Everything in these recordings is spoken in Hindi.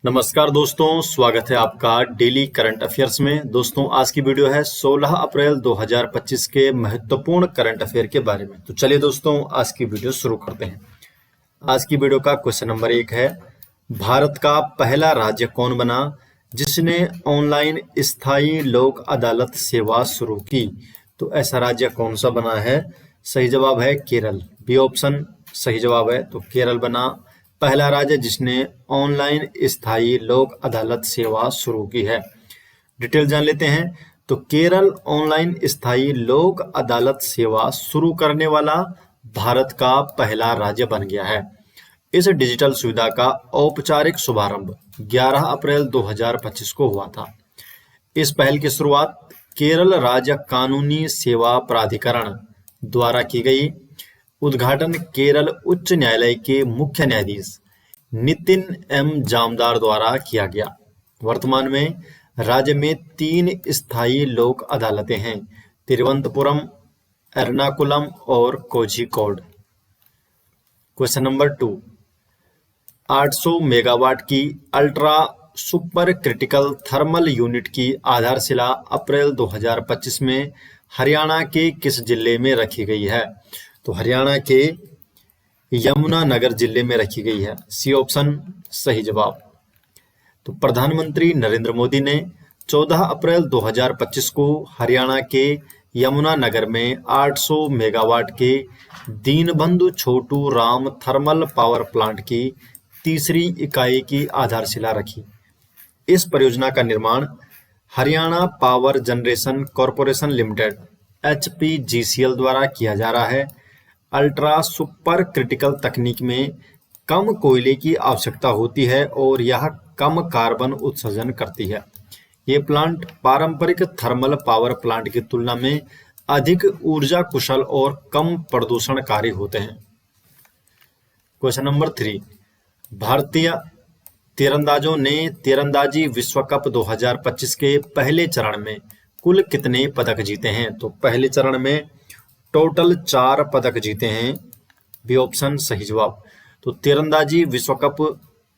नमस्कार दोस्तों, स्वागत है आपका डेली करंट अफेयर्स में। दोस्तों आज की वीडियो है 16 अप्रैल 2025 के महत्वपूर्ण करंट अफेयर के बारे में। तो चलिए दोस्तों आज की वीडियो शुरू करते हैं। आज की वीडियो का क्वेश्चन नंबर 1 है, भारत का पहला राज्य कौन बना जिसने ऑनलाइन स्थायी लोक अदालत सेवा शुरू की? तो ऐसा राज्य कौन सा बना है? सही जवाब है केरल। बी ऑप्शन सही जवाब है। तो केरल बना पहला राज्य जिसने ऑनलाइन स्थायी लोक अदालत सेवा शुरू की है। डिटेल जान लेते हैं। तो केरल ऑनलाइन स्थायी लोक अदालत सेवा शुरू करने वाला भारत का पहला राज्य बन गया है। इस डिजिटल सुविधा का औपचारिक शुभारंभ 11 अप्रैल 2025 को हुआ था। इस पहल की शुरुआत केरल राज्य कानूनी सेवा प्राधिकरण द्वारा की गई। उद्घाटन केरल उच्च न्यायालय के मुख्य न्यायाधीश नितिन एम जामदार द्वारा किया गया। वर्तमान में राज्य में 3 स्थायी लोक अदालतें हैं, तिरुवनंतपुरम, एर्नाकुलम और कोझिकोड। क्वेश्चन नंबर 2, 800 मेगावाट की ultra super critical thermal unit की आधारशिला अप्रैल 2025 में हरियाणा के किस जिले में रखी गई है? तो हरियाणा के यमुनानगर जिले में रखी गई है। सी ऑप्शन सही जवाब। तो प्रधानमंत्री नरेंद्र मोदी ने 14 अप्रैल 2025 को हरियाणा के यमुनानगर में 800 मेगावाट के Deenbandhu Chhotu Ram thermal power plant की तीसरी इकाई की आधारशिला रखी। इस परियोजना का निर्माण Haryana power generation corporation limited HPGCL द्वारा किया जा रहा है। अल्ट्रा सुपर क्रिटिकल तकनीक में कम कोयले की आवश्यकता होती है और यह कम कार्बन उत्सर्जन करती है। ये प्लांट पारंपरिक थर्मल पावर प्लांट की तुलना में अधिक ऊर्जा कुशल और कम प्रदूषणकारी होते हैं। क्वेश्चन नंबर 3, भारतीय तीरंदाजों ने तीरंदाजी विश्व कप 2025 के पहले चरण में कुल कितने पदक जीते हैं? तो पहले चरण में टोटल 4 पदक जीते हैं। बी ऑप्शन सही जवाब। तो तीरंदाजी विश्व कप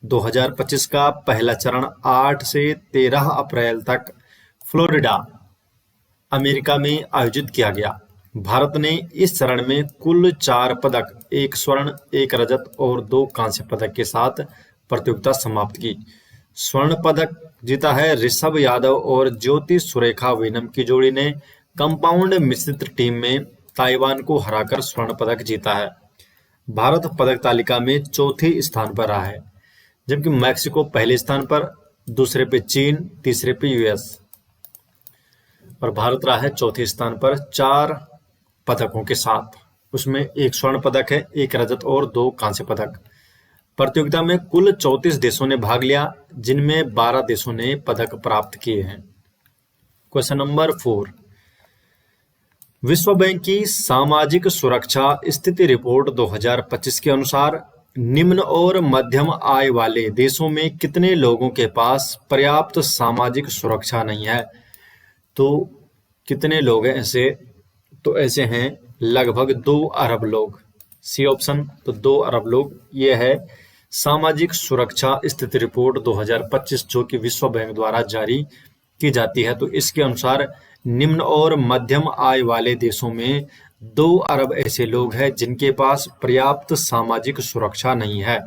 2025 का पहला चरण 8 से 13 अप्रैल तक फ्लोरिडा, अमेरिका में आयोजित किया गया। भारत ने इस चरण में कुल 4 पदक, 1 स्वर्ण, 1 रजत और 2 कांस्य पदक के साथ प्रतियोगिता समाप्त की। स्वर्ण पदक जीता है ऋषभ यादव और ज्योति सुरेखा वेनम की जोड़ी ने कंपाउंड मिश्रित टीम में ताइवान को हराकर स्वर्ण पदक जीता है। भारत पदक तालिका में चौथे स्थान पर रहा है, जबकि मैक्सिको पहले स्थान पर, दूसरे पे चीन, तीसरे पे US और भारत रहा है चौथे स्थान पर 4 पदकों के साथ। उसमें 1 स्वर्ण पदक है, 1 रजत और 2 कांस्य पदक। प्रतियोगिता में कुल 34 देशों ने भाग लिया, जिनमें 12 देशों ने पदक प्राप्त किए हैं। क्वेश्चन नंबर 4, विश्व बैंक की सामाजिक सुरक्षा स्थिति रिपोर्ट 2025 के अनुसार निम्न और मध्यम आय वाले देशों में कितने लोगों के पास पर्याप्त सामाजिक सुरक्षा नहीं है? तो कितने लोग हैं ऐसे? तो ऐसे हैं लगभग 2 अरब लोग। C option. तो 2 अरब लोग। ये है सामाजिक सुरक्षा स्थिति रिपोर्ट 2025 जो कि विश्व बैंक द्वारा जारी की जाती है। तो इसके अनुसार निम्न और मध्यम आय वाले देशों में 2 अरब ऐसे लोग हैं जिनके पास पर्याप्त सामाजिक सुरक्षा नहीं है।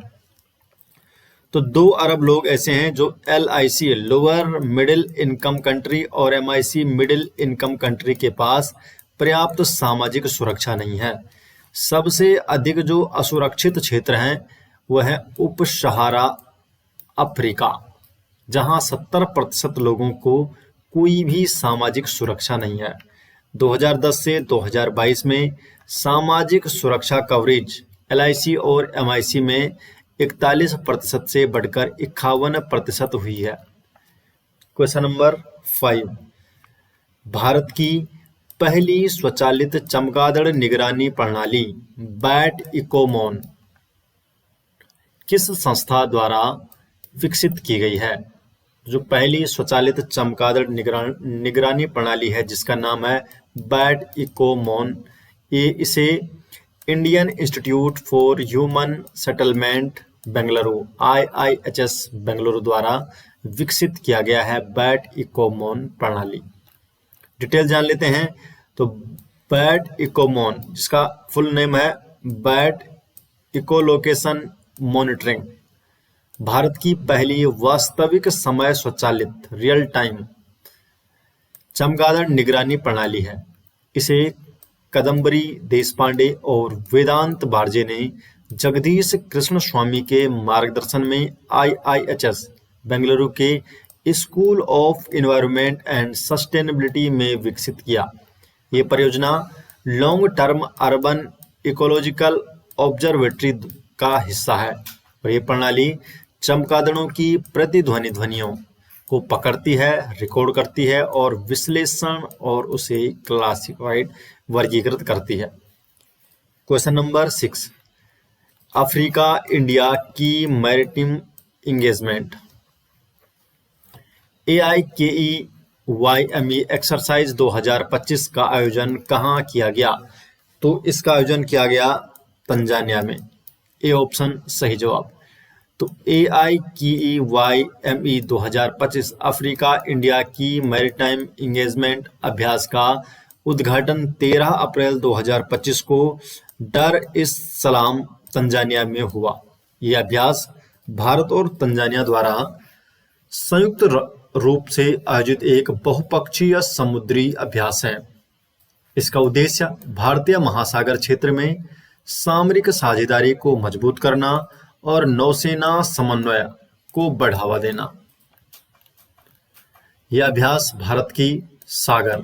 तो 2 अरब लोग ऐसे हैं जो LIC lower middle income country और MIC मिडिल इनकम कंट्री के पास पर्याप्त सामाजिक सुरक्षा नहीं है। सबसे अधिक जो असुरक्षित क्षेत्र हैं वह है उप सहारा अफ्रीका, जहां 70% लोगों को कोई भी सामाजिक सुरक्षा नहीं है। 2010 से 2022 में सामाजिक सुरक्षा कवरेज LIC और MIC में 41% से बढ़कर 51% हुई है। क्वेश्चन नंबर 5, भारत की पहली स्वचालित चमगादड़ निगरानी प्रणाली बैट इकोमॉन किस संस्था द्वारा विकसित की गई है? जो पहली स्वचालित चमगादड़ निगरानी प्रणाली है जिसका नाम है बैट इकोमॉन, इसे Indian institute for human settlement Bengaluru IIHS Bengaluru द्वारा विकसित किया गया है बैट इकोमॉन प्रणाली। डिटेल जान लेते हैं। तो बैट इकोमॉन, जिसका फुल नेम है बैट इकोलोकेशन मॉनिटरिंग, भारत की पहली वास्तविक समय स्वचालित रियल टाइम चमगादड़ निगरानी प्रणाली है। इसे कदम्बरी देशपांडे और वेदांत बारजे ने जगदीश कृष्ण स्वामी के मार्गदर्शन में IIHS बेंगलुरु के school of environment and sustainability में विकसित किया। ये परियोजना long term urban ecological observatory का हिस्सा है और ये प्रणाली चमगादड़ों की प्रतिध्वनि ध्वनियों को पकड़ती है, रिकॉर्ड करती है और विश्लेषण और उसे क्लासिफाइड वर्गीकृत करती है। क्वेश्चन नंबर 6, अफ्रीका इंडिया की मैरिटाइम इंगेजमेंट AIKEYME एक्सरसाइज 2025 का आयोजन कहाँ किया गया? तो इसका आयोजन किया गया तंजानिया में। ए ऑप्शन सही जवाब। तो AIKEYME 2025 अफ्रीका इंडिया की मैरिटाइम इंगेजमेंट अभ्यास का उद्घाटन 13 अप्रैल 2025 को डर इस सलाम तंजानिया में हुआ। यह अभ्यास भारत और तंजानिया द्वारा संयुक्त रूप से आयोजित एक बहुपक्षीय समुद्री अभ्यास है। इसका उद्देश्य भारतीय महासागर क्षेत्र में सामरिक साझेदारी को मजबूत करना और नौसेना समन्वय को बढ़ावा देना। यह अभ्यास भारत की Sagar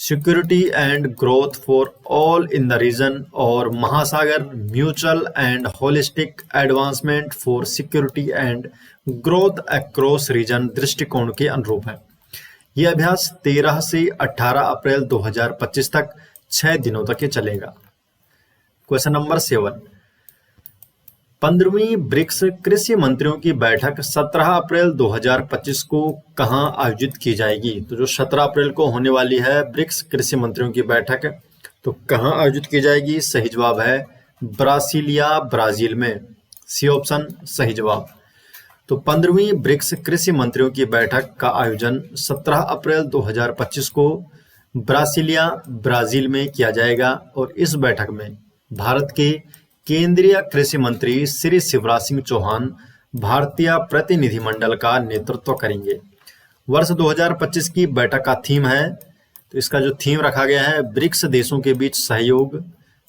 security and growth for all in the region और Mahasagar mutual and holistic advancement for security and growth across region दृष्टिकोण के अनुरूप है। यह अभ्यास 13 से 18 अप्रैल 2025 तक 6 दिनों तक ये चलेगा। क्वेश्चन नंबर 7, 15वीं ब्रिक्स कृषि मंत्रियों की बैठक 17 अप्रैल 2025 को कहां आयोजित की जाएगी? तो जो 17 अप्रैल को होने वाली है ब्रिक्स कृषि मंत्रियों की बैठक, तो कहां आयोजित की जाएगी? सही जवाब है ब्रासीलिया, ब्राजील में। सी ऑप्शन सही जवाब। तो 15वीं ब्रिक्स कृषि मंत्रियों की बैठक का आयोजन 17 अप्रैल 2025 को ब्रासीलिया, ब्राजील में किया जाएगा और इस बैठक में भारत के केंद्रीय कृषि मंत्री श्री शिवराज सिंह चौहान भारतीय प्रतिनिधिमंडल का नेतृत्व करेंगे। वर्ष 2025 की बैठक का थीम है, तो इसका जो थीम रखा गया है ब्रिक्स देशों के बीच सहयोग,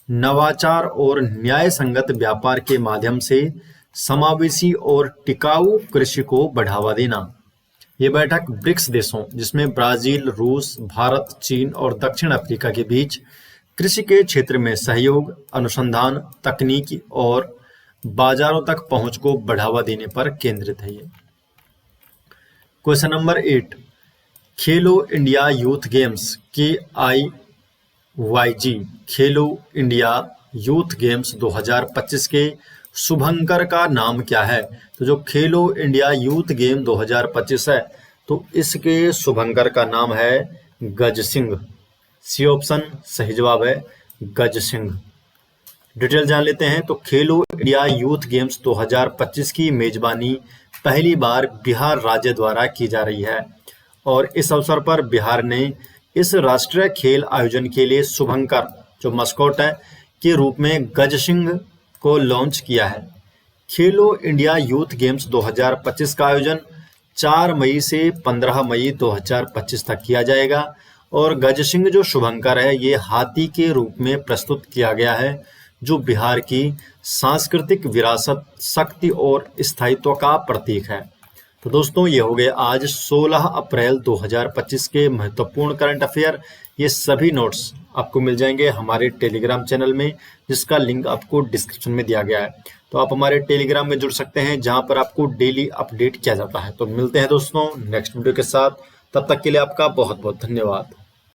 नवाचार और न्याय संगत व्यापार के माध्यम से समावेशी और टिकाऊ कृषि को बढ़ावा देना। ये बैठक ब्रिक्स देशों जिसमें ब्राजील, रूस, भारत, चीन और दक्षिण अफ्रीका के बीच कृषि के क्षेत्र में सहयोग, अनुसंधान, तकनीकी और बाजारों तक पहुंच को बढ़ावा देने पर केंद्रित है। ये क्वेश्चन नंबर 8, खेलो इंडिया यूथ गेम्स KIYG खेलो इंडिया यूथ गेम्स 2025 के शुभंकर का नाम क्या है? तो जो खेलो इंडिया यूथ गेम 2025 है तो इसके शुभंकर का नाम है गज सिंह। सी ऑप्शन सही जवाब है गज सिंह। डिटेल जान लेते हैं। तो खेलो इंडिया यूथ गेम्स 2025 की मेजबानी पहली बार बिहार राज्य द्वारा की जा रही है और इस अवसर पर बिहार ने इस राष्ट्रीय खेल आयोजन के लिए शुभंकर जो मस्कॉट है के रूप में गज सिंह को लॉन्च किया है। खेलो इंडिया यूथ गेम्स 2025 का आयोजन 4 मई से 15 मई 2025 तक किया जाएगा और गज सिंह जो शुभंकर है ये हाथी के रूप में प्रस्तुत किया गया है जो बिहार की सांस्कृतिक विरासत, शक्ति और स्थायित्व का प्रतीक है। तो दोस्तों ये हो गए आज 16 अप्रैल 2025 के महत्वपूर्ण करंट अफेयर। ये सभी नोट्स आपको मिल जाएंगे हमारे टेलीग्राम चैनल में जिसका लिंक आपको डिस्क्रिप्शन में दिया गया है। तो आप हमारे टेलीग्राम में जुड़ सकते हैं जहां पर आपको डेली अपडेट किया जाता है। तो मिलते हैं दोस्तों नेक्स्ट वीडियो के साथ, तब तक के लिए आपका बहुत बहुत धन्यवाद।